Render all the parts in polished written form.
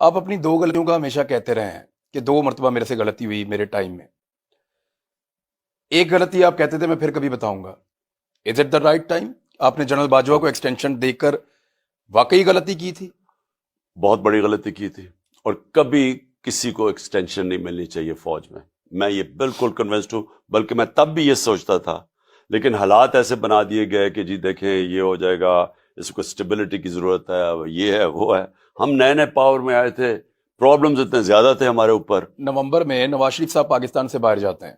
آپ اپنی دو غلطیوں کا ہمیشہ کہتے رہے ہیں کہ 2 مرتبہ میرے سے غلطی ہوئی میرے ٹائم میں. ایک غلطی آپ کہتے تھے میں پھر کبھی بتاؤں گا. Is it the right time? آپ نے جنرل باجوہ کو ایکسٹینشن دے کر واقعی غلطی کی تھی؟ بہت بڑی غلطی کی تھی، اور کبھی کسی کو ایکسٹینشن نہیں ملنی چاہیے فوج میں یہ بالکل کنونسڈ ہوں. بلکہ میں تب بھی یہ سوچتا تھا، لیکن حالات ایسے بنا دیے گئے کہ جی دیکھیں یہ ہو جائے گا، اس کو اسٹیبلٹی کی ضرورت ہے، یہ ہے وہ ہے. ہم نئے پاور میں آئے تھے، پرابلمز اتنے زیادہ تھے ہمارے اوپر. نومبر میں نواز شریف صاحب پاکستان سے باہر جاتے ہیں.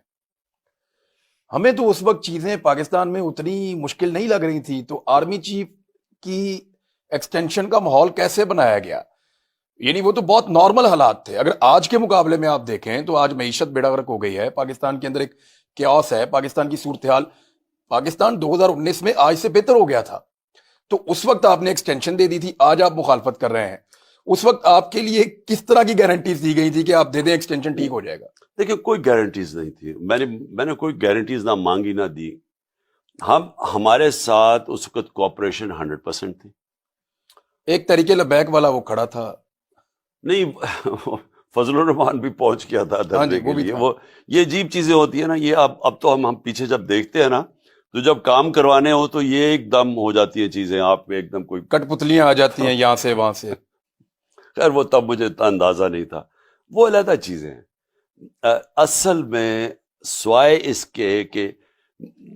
ہمیں تو اس وقت چیزیں پاکستان میں اتنی مشکل نہیں لگ رہی تھی، تو آرمی چیف کی ایکسٹینشن کا ماحول کیسے بنایا گیا؟ یعنی وہ تو بہت نارمل حالات تھے. اگر آج کے مقابلے میں آپ دیکھیں تو آج معیشت بیڑا غرق ہو گئی ہے، پاکستان کے اندر ایک کیوس ہے، پاکستان کی صورتحال. پاکستان 2019 میں آج سے بہتر ہو گیا تھا، تو اس وقت آپ نے ایکسٹینشن دے دی تھی. آج آپ مخالفت کر رہے ہیں. اس وقت آپ کے لیے کس طرح کی گارنٹیز دی گئی تھی کہ آپ دے دیں ایکسٹینشن ٹھیک ہو جائے گا؟ دیکھیں کوئی گارنٹیز نہیں تھی، میں نے کوئی گارنٹیز نہ مانگی نہ دی. ہمارے ساتھ اس وقت کوآپریشن 100% تھی. ایک طریقے لبیک والا وہ کھڑا تھا. نہیں فضل الرحمان بھی پہنچ گیا تھا دھرنے کے لیے. وہ یہ عجیب چیزیں ہوتی ہیں نا، یہ اب تو ہم پیچھے جب دیکھتے ہیں نا، تو جب کام کروانے ہو تو یہ ایک دم ہو جاتی ہیں چیزیں، آپ میں ایک دم کوئی کٹ پتلیاں آ جاتی ہیں یہاں سے وہاں سے. خیر وہ تب مجھے اتنا اندازہ نہیں تھا. وہ علیحدہ چیزیں ہیں. اصل میں سوائے اس کے کہ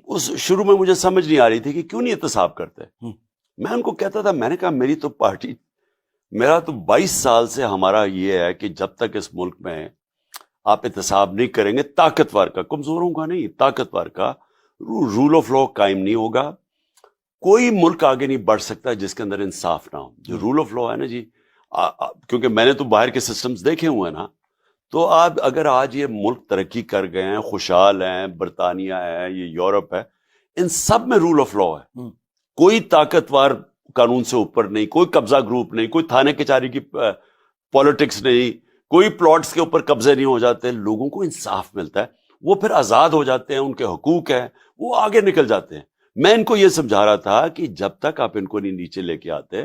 اس شروع میں مجھے سمجھ نہیں آ رہی تھی کہ کیوں نہیں احتساب کرتے. میں ان کو کہتا تھا، میں نے کہا میری تو پارٹی، میرا تو 22 سال سے ہمارا یہ ہے کہ جب تک اس ملک میں آپ احتساب نہیں کریں گے، طاقتور کا، کمزوروں کا نہیں، طاقتور کا رول آف لا قائم نہیں ہوگا. کوئی ملک آگے نہیں بڑھ سکتا جس کے اندر انصاف نہ ہو. جو رول آف لا ہے نا جی، کیونکہ میں نے تو باہر کے سسٹمز دیکھے ہوئے ہیں نا، تو آپ اگر آج یہ ملک ترقی کر گئے ہیں، خوشحال ہیں، برطانیہ ہے، یہ یورپ ہے، ان سب میں رول آف لا ہے. کوئی طاقتور قانون سے اوپر نہیں، کوئی قبضہ گروپ نہیں، کوئی تھانے کچہری کی پالیٹکس نہیں، کوئی پلاٹس کے اوپر قبضے نہیں ہو جاتے. لوگوں کو انصاف ملتا ہے، وہ پھر آزاد ہو جاتے ہیں، ان کے حقوق ہیں، وہ آگے نکل جاتے ہیں. میں ان کو یہ سمجھا رہا تھا کہ جب تک آپ ان کو نہیں نیچے لے کے آتے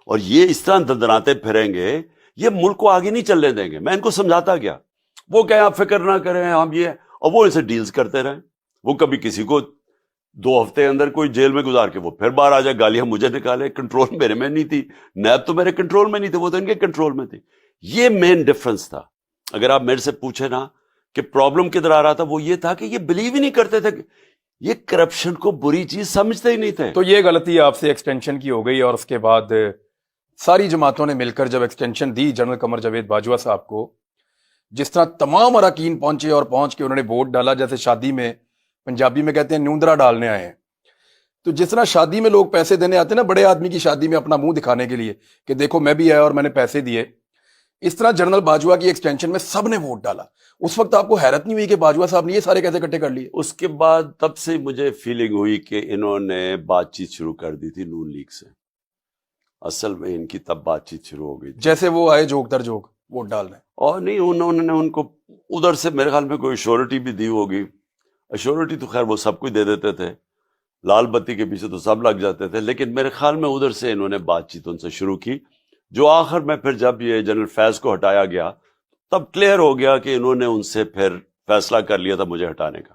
اور یہ اس طرح دندناتے پھریں گے، یہ ملک کو آگے نہیں چلنے دیں گے. میں ان کو سمجھاتا گیا. وہ کہیں آپ فکر نہ کریں، ہم یہ، اور وہ ان سے ڈیلز کرتے رہیں. وہ کبھی کسی کو 2 ہفتے اندر کوئی جیل میں گزار کے وہ پھر باہر آ جائے، گالیاں مجھے نکالے. کنٹرول میرے میں نہیں تھی، نیب تو میرے کنٹرول میں نہیں تھے، وہ تو ان کے کنٹرول میں تھی. یہ مین ڈفرنس تھا. اگر آپ میرے سے پوچھیں نا کہ پرابلم کدھر آ رہا تھا، وہ یہ تھا کہ یہ بلیو ہی نہیں کرتے تھے، یہ کرپشن کو بری چیز سمجھتے ہی نہیں تھے. تو یہ غلطی آپ سے ایکسٹینشن کی ہو گئی، اور اس کے بعد ساری جماعتوں نے مل کر جب ایکسٹینشن دی جنرل قمر جاوید باجوہ صاحب کو، جس طرح تمام اراکین پہنچے اور پہنچ کے انہوں نے ووٹ ڈالا، جیسے شادی میں پنجابی میں کہتے ہیں نیوندرا ڈالنے آئے ہیں. تو جس طرح شادی میں لوگ پیسے دینے آتے ہیں نا، بڑے آدمی کی شادی میں اپنا منہ دکھانے کے لیے کہ دیکھو میں بھی آیا اور میں نے پیسے دیے، اس طرح جنرل باجوہ کی ایکسٹینشن میں سب نے ووٹ ڈالا. اس وقت آپ کو حیرت نہیں ہوئی کہ باجوہ صاحب نے یہ سارے کیسے اکٹھے کر لیے؟ اس کے بعد تب سے مجھے فیلنگ ہوئی کہ انہوں نے بات چیت شروع کر دی تھی نون لیگ سے. اصل میں ان کی تب بات چیت شروع ہو گئی تھی، جیسے وہ آئے جوک در جوک ووٹ ڈالنے. اور نہیں انہوں نے ان کو ادھر سے میرے خیال میں کوئی ایشورٹی بھی دی ہوگی. ایشورٹی تو خیر وہ سب کو دے دیتے تھے، لال بتی کے پیچھے تو سب لگ جاتے تھے، لیکن میرے خیال میں ادھر سے انہوں نے بات چیت ان سے شروع کی، جو آخر میں پھر جب یہ جنرل فیض کو ہٹایا گیا تب کلیئر ہو گیا کہ انہوں نے ان سے پھر فیصلہ کر لیا تھا مجھے ہٹانے کا.